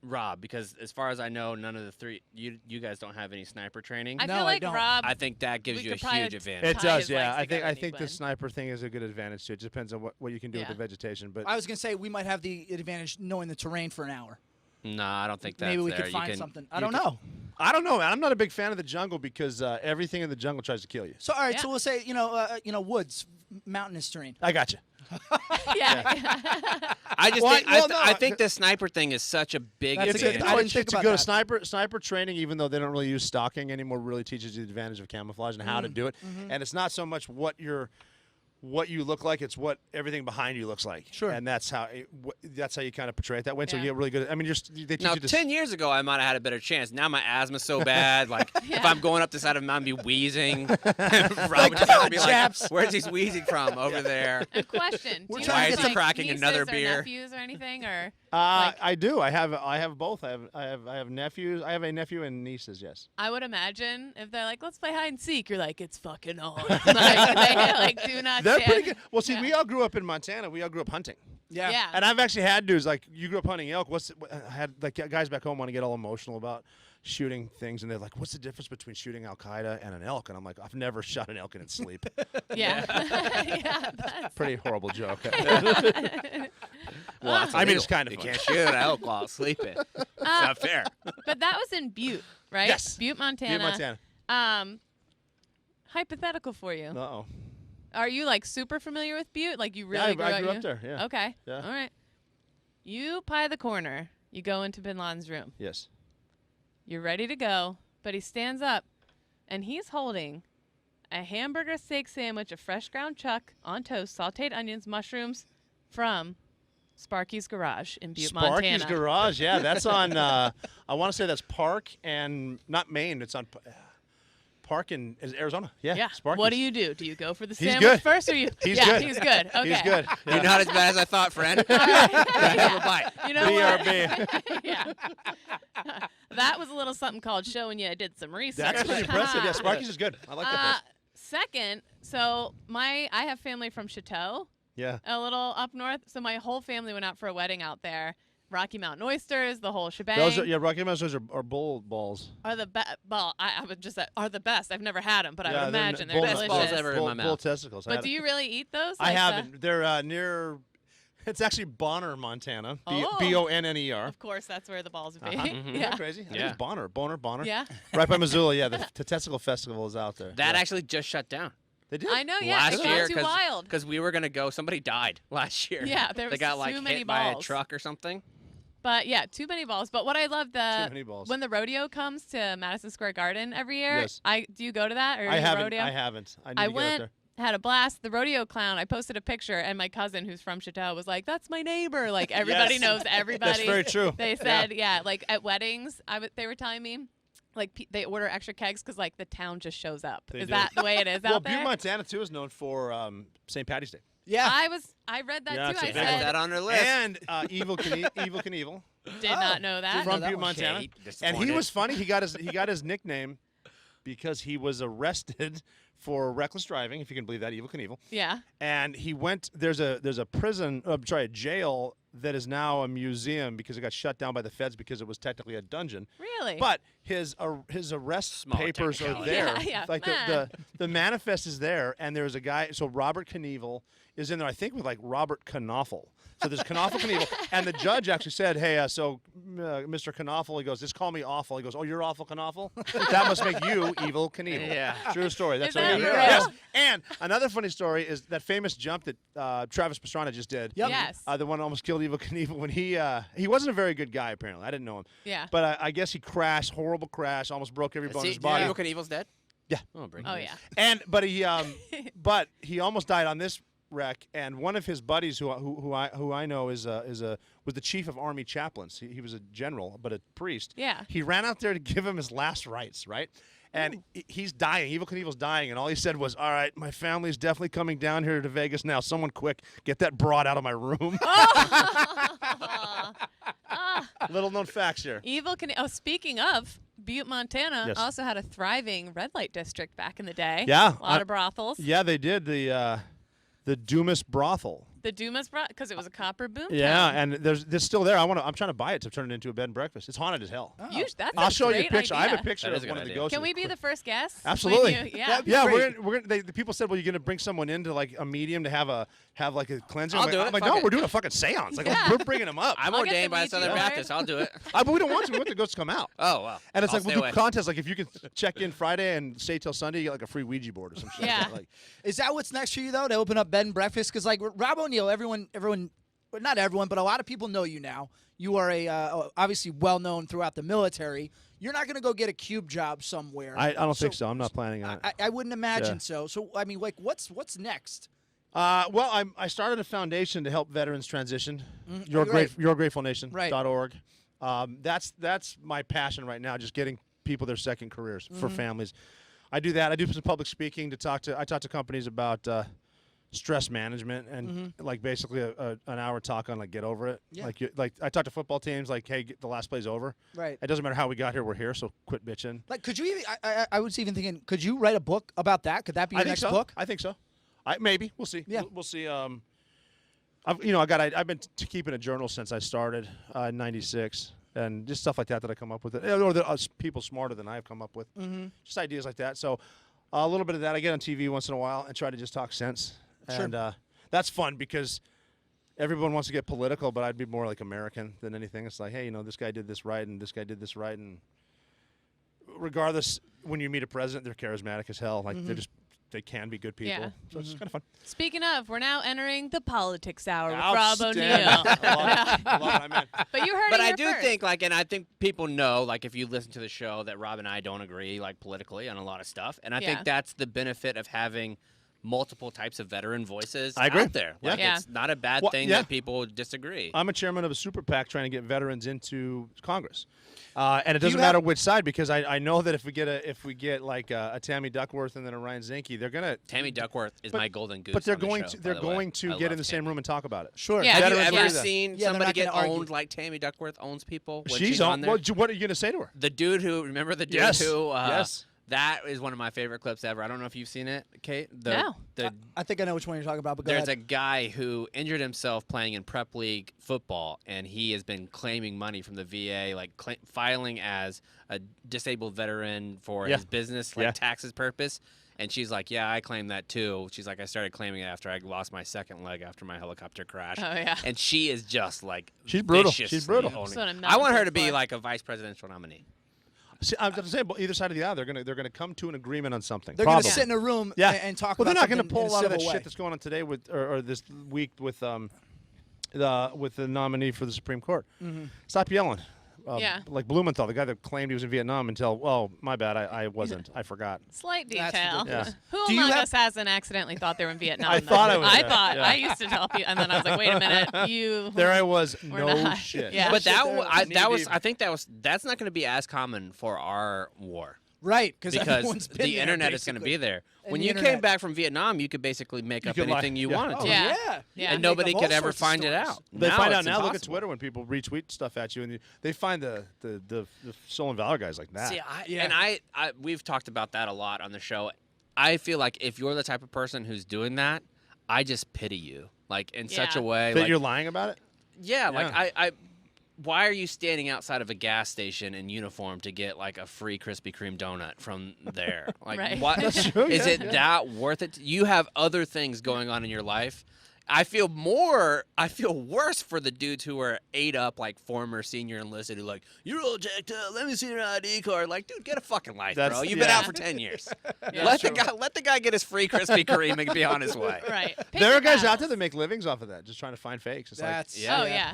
Rob, because as far as I know, none of the 3 you guys don't have any sniper training. I feel like Rob. I think that gives you a huge advantage. It does, yeah. I think the sniper thing is a good advantage too. It depends on what you can do with the vegetation. But I was gonna say we might have the advantage knowing the terrain for an hour. No, I don't think that's maybe we there. could find something. I don't know. I don't know, man. I'm not a big fan of the jungle because everything in the jungle tries to kill you. So all right, so we'll say woods, mountainous terrain. I got you. I think the sniper thing is such a big advantage. It's a good sniper training, even though they don't really use stalking anymore, really teaches you the advantage of camouflage and how to do it. And it's not so much what you're what you look like; it's what everything behind you looks like. Sure. And that's how you kind of portray it that way. So you get really good. I mean, they teach now, you 10 years ago, I might have had a better chance. Now my asthma's so bad. Like, if I'm going up the side of a mountain, be wheezing. Rob would just be like, where's he wheezing from over there? A question. Do you Why have, is he like, cracking nieces another or beer? nephews or anything? Or I do. I have both. I have nephews. I have a nephew and nieces. Yes. I would imagine if they're like, let's play hide and seek, you're like, it's fucking on. Like, they do not They're stand. pretty good. Well, see, we all grew up in Montana. We all grew up hunting. Yeah. And I've actually had dudes like, you grew up hunting elk. I had like guys back home want to get all emotional about shooting things, and they're like, what's the difference between shooting Al Qaeda and an elk? And I'm like, I've never shot an elk in its sleep. Yeah. Yeah. That's Pretty horrible joke. Well, that's I mean, illegal. it's kind of You fun. can't shoot an elk while sleeping. It's not fair. But that was in Butte, right? Yes. Butte, Montana. Butte, Montana. Hypothetical for you. Uh-oh. Are you like super familiar with Butte? Like you really I grew up there, yeah. Okay. Yeah. All right. You pie the corner. You go into Bin Laden's room. Yes. You're ready to go, but he stands up, and he's holding a hamburger steak sandwich, a fresh ground chuck on toast, sautéed onions, mushrooms from Sparky's Garage in Butte, Sparky's Montana. Garage, yeah. That's on, I want to say that's Park and, not Maine, it's on Park in Arizona. Yeah, Yeah. Sparky's. What do? Do you go for the He's sandwich good. first, or you? He's yeah, good. He's good. Okay. He's good. Yeah. You're not as bad as I thought, friend. Have a bite. You know what? BRB. Yeah. That was a little something called showing you I did some research. That's pretty impressive. Yeah, Sparky's is good. I like that place. Second, so I have family from Chateau, Yeah. a little up north. So my whole family went out for a wedding out there. Rocky Mountain oysters, the whole shebang. Those are, Rocky Mountains are bull balls. Are the best. Well, I would just say are the best. I've never had them, but I would they're imagine they're bull- delicious. balls ever in my Bull mouth. testicles. But do you really eat those? I Like haven't. They're near, it's actually Bonner, Montana. Oh. Bonner. Of course, that's where the balls would be. Uh-huh. Mhm. Yeah. Crazy. I think Yeah. it's Bonner. Yeah. Right by Missoula. Yeah, the Testicle Festival is out there. That yeah. actually just shut down. They did. I know. Yeah. last It year got too wild. because we were gonna go. Somebody died last year. Yeah, there they was got like too many hit by a balls. truck or something. But yeah, too many balls. But what I love Too many balls. when the rodeo comes to Madison Square Garden every year. Yes. Do you go to that or I any haven't. rodeo? I haven't. I need I to get went, up had a blast. The rodeo clown. I posted a picture, and my cousin, who's from Chateau, was like, "That's my neighbor." Like everybody Yes. knows everybody. That's very true. They said, yeah, like at weddings, they were telling me, like they order extra kegs because like the town just shows up. They Is do. that the way it is Well, out there? Butte, Montana too is known for St. Patty's Day. Yeah. I read that Yeah, too. it's a I big They got said, that on their list. And Evil Knievel did not know that. from that Butte, one. Montana. Okay, And he disappointed. was funny. He got his nickname because he was arrested for reckless driving, if you can believe that, Evil Knievel. Yeah. And he went. There's a prison. A jail that is now a museum because it got shut down by the feds because it was technically a dungeon. Really? But his arrest Small papers are technicality. there. Yeah, yeah. Like the manifest is there, and there's a guy. So Robert Knievel is in there, I think, with like Robert Knopfel. So there's Knopfel Knievel, and the judge actually said, "Hey, Mr. Knopfel," he goes, "Just call me Awful." He goes, "Oh, you're Awful Knopfel? That must make you Evil Knievel." Yeah. True story. That's Is what that he real? Yes. And another funny story is that famous jump that Travis Pastrana just did. Yep. Yes. The one that almost killed Evil Knievel when he wasn't a very good guy apparently. I didn't know him. Yeah. But I guess he crashed, horrible crash, almost broke every bone in See, his body. Evil Knievel's dead? Yeah. Oh, breaking Oh news. yeah. And but he almost died on this wreck. And one of his buddies, who I know was the chief of Army chaplains. He was a general, but a priest. Yeah. He ran out there to give him his last rites, right? And he's dying. Evil Knievel's dying, and all he said was, "All right, my family's definitely coming down here to Vegas now. Someone quick, get that broad out of my room." Little known facts here. Evil speaking of, Butte, Montana Yes. also had a thriving red light district back in the day. Yeah, A lot of brothels. Yeah, they did the Dumas brothel. The Dumas because it was a copper boom Yeah, town. and there's still there. I'm trying to buy it to turn it into a bed and breakfast. It's haunted as hell. Oh. That's I'll a show you a great picture. I have a idea. picture That is of a one good of the idea. ghosts. Can we be the first guests? Absolutely. When yeah. That'd be Yeah, great. the people said, "Well, you're gonna bring someone in to like a medium to have like a cleansing." I'll I'm do like, it. I'm like, Fuck no, it. we're doing a fucking seance. Like Yeah. we're bringing them up. I'm I'll get ordained the by Ouija Southern board. Baptist. I'll do it. But we don't want to. We want the ghosts to come out. Oh, well. And it's I'll like we'll stay do away. contests. Like if you can check in Friday and stay till Sunday, you get like a free Ouija board or some shit. Yeah. Like that. Like, Is that what's next for you though? To open up bed and breakfast? Because like Rob O'Neill, everyone, well, not everyone, but a lot of people know you now. You are obviously well known throughout the military. You're not going to go get a cube job somewhere. I don't think so. I'm not planning on it. I wouldn't imagine Yeah. so. So I mean, like, what's next? Well, I started a foundation to help veterans transition. Right. YourGratefulNation.org. That's my passion right now, just getting people their second careers for families. I do that. I do some public speaking I talk to companies about stress management and like basically an hour talk on like get over it. Yeah. Like I talk to football teams like, hey, the last play's over. Right. It doesn't matter how we got here, we're here, so quit bitching. Like, could you even? I was even thinking, could you write a book about that? Could that be your next book? I think so. Maybe we'll see. Yeah. We'll see. I've been keeping a journal since I started in '96, and just stuff like that I come up with, or that people smarter than I have come up with, just ideas like that. So a little bit of that. I get on TV once in a while and try to just talk sense, and that's fun because everyone wants to get political, but I'd be more like American than anything. It's like, hey, this guy did this right, and this guy did this right, and regardless, when you meet a president, they're charismatic as hell. Like they can be good people. Yeah. So it's kind of fun. Speaking of, we're now entering the politics hour with Rob Outstanding. O'Neill. I love it. I'm in. But you heard But it I here do first. think, and I think people know, if you listen to the show, that Rob and I don't agree, politically on a lot of stuff. And I think that's the benefit of having multiple types of veteran voices out there. It's not a bad thing that people disagree. I'm a chairman of a super PAC trying to get veterans into Congress. And it doesn't matter which side, because I know that if we get a Tammy Duckworth and then a Ryan Zinke, they're gonna. Tammy Duckworth is my golden goose. But they're on the going show, to they're by the going way. to I get love in the same Tammy. room and talk about it. Sure. Yeah. Have you Veterans ever do that. seen they're somebody not get gonna argue. owned like Tammy Duckworth owns people when She's on there? What are you gonna say to her? The dude who remember the dude Yes. who Yes. that is one of my favorite clips ever. I don't know if you've seen it, Kate. No. I think I know which one you're talking about. But go There's ahead. a guy who injured himself playing in prep league football, and he has been claiming money from the VA, filing as a disabled veteran for his business, taxes purpose. And she's like, yeah, I claim that too. She's like, I started claiming it after I lost my second leg after my helicopter crash. Oh, yeah. And she is just she's brutal. viciously She's brutal. owning- That's what I'm I want her not to be for. like a vice presidential nominee. See, I'm just saying, either side of the aisle, they're gonna come to an aggrement on something. They're going Probably. to sit in a room and talk Well, about they're not going to something pull in a lot of that civil way. shit that's going on today or this week with the nominee for the Supreme Court. Stop yelling. Like Blumenthal, the guy that claimed he was in Vietnam until, oh, my bad, I wasn't. I forgot. Slight That's detail. ridiculous. Who Do you among have- us hasn't accidentally thought they were in Vietnam? I thought I was I there. thought. Yeah. I used to tell people, and then I was like, wait a minute, you. There I was. We're No not. shit. Yeah. But Shit, they're that's not going to be as common for our war. Right, Because everyone's been the there, internet is going to basically. be there. And When the you came internet. back from Vietnam, you could basically make up could lie. anything you Yeah. wanted Oh, to. Yeah. yeah. Yeah. And Make nobody up all could ever sorts of find it stories. out. They find out it's now. Look at impossible. Twitter when people retweet stuff at you, and they find the Soul and Valor guys like that. See, we've talked about that a lot on the show. I feel like if you're the type of person who's doing that, I just pity you, in such a way. That you're lying about it? Yeah. Why are you standing outside of a gas station in uniform to get a free Krispy Kreme donut from there? Right. What That's true, is yeah, it that worth it? You have other things going on in your life. I feel worse for the dudes who are ate up former senior enlisted who you're all jacked up. Let me see your ID card. Dude, get a fucking life, bro. You've been out for 10 years. Let the guy get his free Krispy Kreme and be on his way. Right. There are guys Paper out there that make livings off of that, just trying to find fakes. It's That's Oh, yeah.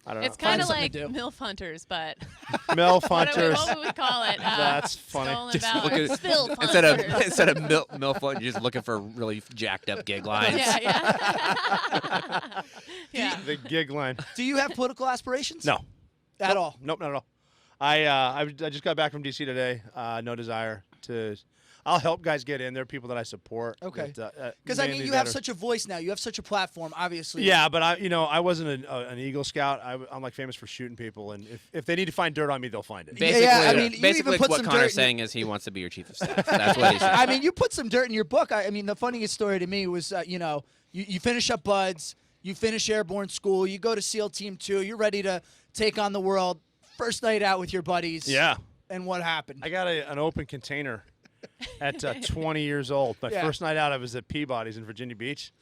I don't It's know. kind of something like to do. MILF hunters, but MILF what hunters. would we call it? That's funny. Stolen Just valor. look at- Spill Instead of hunters. MILF, you're just looking for really jacked up gig lines. Yeah. Yeah. The gig line. Do you have political aspirations? No. At all? Nope, not at all. I just got back from D.C. today. No desire to. I'll help guys get in. There are people that I support. Okay. Because Because you have such a voice now. You have such a platform, obviously. Yeah, but I wasn't an Eagle Scout. I'm famous for shooting people, and if they need to find dirt on me, they'll find it. Basically, I mean, you even basically put what some Connor's dirt in- saying is he wants to be your chief of staff. That's what he's saying. I mean, you put some dirt in your book. I mean, the funniest story to me was, you finish up Buds, you finish Airborne School, you go to SEAL Team 2, you're ready to take on the world. First night out with your buddies. Yeah. And what happened? I got an open container at 20 years old. My first night out, I was at Peabody's in Virginia Beach.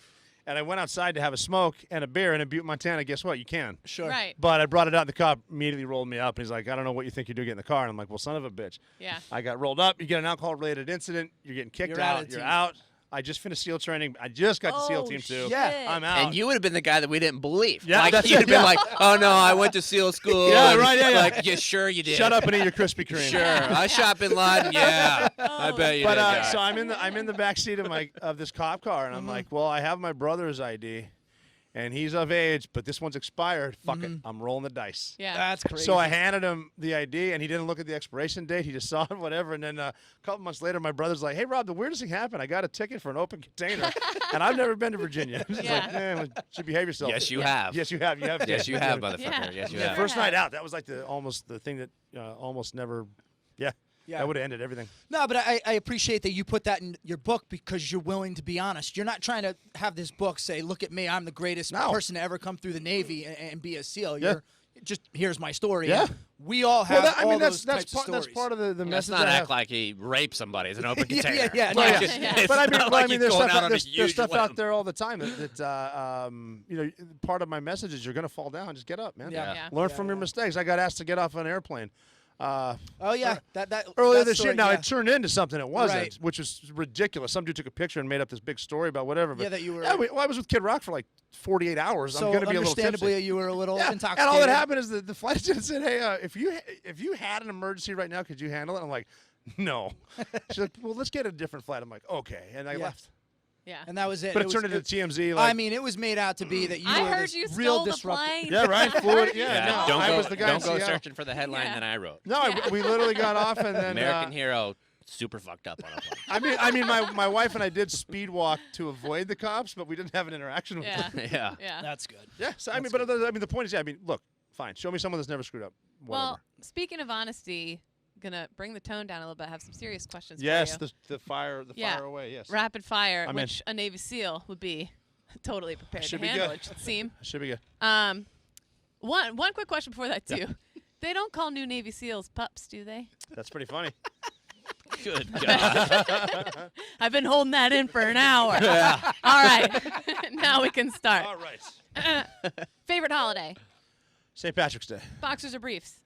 And I went outside to have a smoke and a beer. And in Butte, Montana, guess what? You can. Sure. Right. But I brought it out, and the cop immediately rolled me up. And he's like, I don't know what you think you're doing getting in the car. And I'm like, well, son of a bitch. Yeah. I got rolled up. You get an alcohol-related incident. You're getting kicked You're out out. of the You're team. out. I just finished SEAL training. I just got to SEAL team 2. Yeah. I'm out. And you would have been the guy that we didn't believe. Yeah, like, that's you'd it, have been yeah. like, oh, no, I went to SEAL school. Yeah, and, right, yeah. Like, yeah, sure you did. Shut up and eat your Krispy Kreme. Sure. I shot Bin Laden. Yeah. I bet you But did. guy. so I'm in the back seat of this cop car, and I'm like, well, I have my brother's ID, and he's of age, but this one's expired. Fuck it, I'm rolling the dice. Yeah. That's crazy. So I handed him the ID, and he didn't look at the expiration date. He just saw it, whatever. And then a couple months later, my brother's like, hey, Rob, the weirdest thing happened. I got a ticket for an open container, and I've never been to Virginia. He's Yeah. like, man, you should behave yourself. Yes, you have. Yes, you have. You have. Yes, you have, motherfucker. Yeah. Yes, you Yeah. have. First night out, that was like almost the thing that almost never, Yeah. that would have ended everything. No, but I appreciate that you put that in your book because you're willing to be honest. You're not trying to have this book say, look at me, I'm the greatest person to ever come through the Navy and be a SEAL. Yeah. You're just, here's my story. Yeah. And we all have all those that's types of stories. that's part of the Let's message. not I act have. like he raped somebody as an open Yeah, container. yeah, Well, no, yeah. It's But I not mean, like he's there's going stuff, out on a there's huge stuff limb. out there all the time that part of my message is you're gonna fall down. Just get up, man. Yeah. Yeah. Learn from your mistakes. I got asked to get off an airplane. Oh, yeah. That Earlier that this story, year. Now yeah. it turned into something it wasn't, Right. which was ridiculous. Some dude took a picture and made up this big story about whatever. But Yeah, that you were- I was with Kid Rock for like 48 hours. So I'm gonna be a little understandably, tipsy. you were a little Yeah. intoxicated. And all that happened is the flight attendant said, "Hey, if you had an emergency right now, could you handle it?" I'm like, "No." She's like, "Well, let's get a different flight." I'm like, "Okay," and I Yeah. left. Yeah. And that was it. But it was- turned into TMZ. Like, I mean, it was made out to be that you I were heard this you real stole the disruptor. plane. yeah, right. Fluid. Yeah, Yeah, no, don't I go, was the guy don't in go Seattle. searching for the headline Yeah. that I wrote. No, we literally got off and then American hero, super fucked up on a plane. I mean, my wife and I did speed walk to avoid the cops, but we didn't have an interaction with Yeah. them. Yeah. Yeah. That's good. Yeah. So I mean, but the point is, look, fine. Show me someone that's never screwed up. Whatever. Well, speaking of honesty, gonna bring the tone down a little bit. Have some serious questions yes, for you. the fire away. Yes. Rapid fire, I'm in. which a Navy SEAL would be totally prepared Should to be handle. good. It should seem. Should be good. One quick question before that too. They don't call new Navy SEALs pups, do they? That's pretty funny. Good God. I've been holding that in for an hour. All right, now we can start. All right. Favorite holiday? St. Patrick's Day. Boxers or briefs?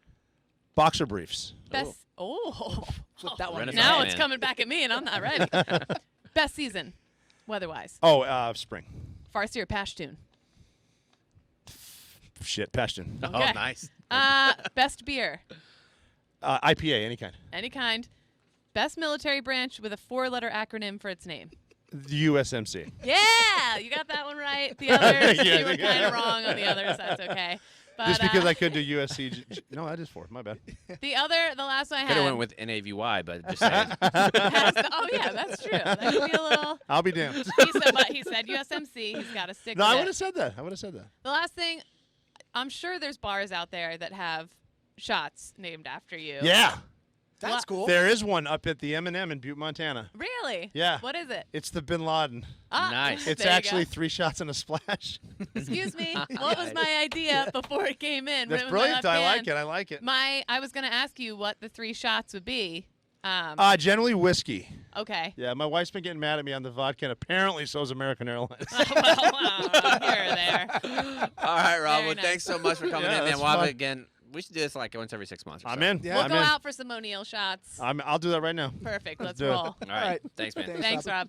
Boxer briefs. Best. Oh. Flip that one. Renaissance Now man. it's coming back at me, and I'm not ready. Best season, weather-wise. Oh, spring. Farsi or Pashtun? Shit, Passion. Oh, Okay. nice. Best beer, IPA, any kind. any kind. Best military branch with a 4-letter acronym for its name. The USMC. Yeah, you got that one right. The others, Yeah, you were yeah. kind of wrong on the others. That's okay. But, Just because I could do USC. No, that is 4. My bad. the last one I Could have had. went with NAVY, but just saying. oh yeah, that's true. That could be a little. I'll be damned. He said USMC. He's got to stick No, I with would it. have said that. I would have said that. The last thing, I'm sure there's bars out there that have shots named after you. Yeah. That's What? cool. There is one up at the M&M in Butte, Montana. Really? Yeah. What is it? It's the Bin Laden. Ah, Nice. It's there you actually go. 3 shots and a splash. Excuse me. What was my idea before it came in? That's Right with my brilliant. left I like hand. it. I like it. I was gonna ask you what the 3 shots would be. Generally whiskey. Okay. Yeah, my wife's been getting mad at me on the vodka, and apparently so is American Airlines. Well, here or there. All right, Rob. Very Well, nice. thanks so much for coming Yeah, in, man. that's We'll have fun. it again. We should do this like once every 6 months or so. I'm in. Yeah. We'll I'm go in. out for some O'Neill shots. I'll do that right now. Perfect. Let's do it. roll. All right. All right. Thanks, man. Thanks. Thanks, Rob.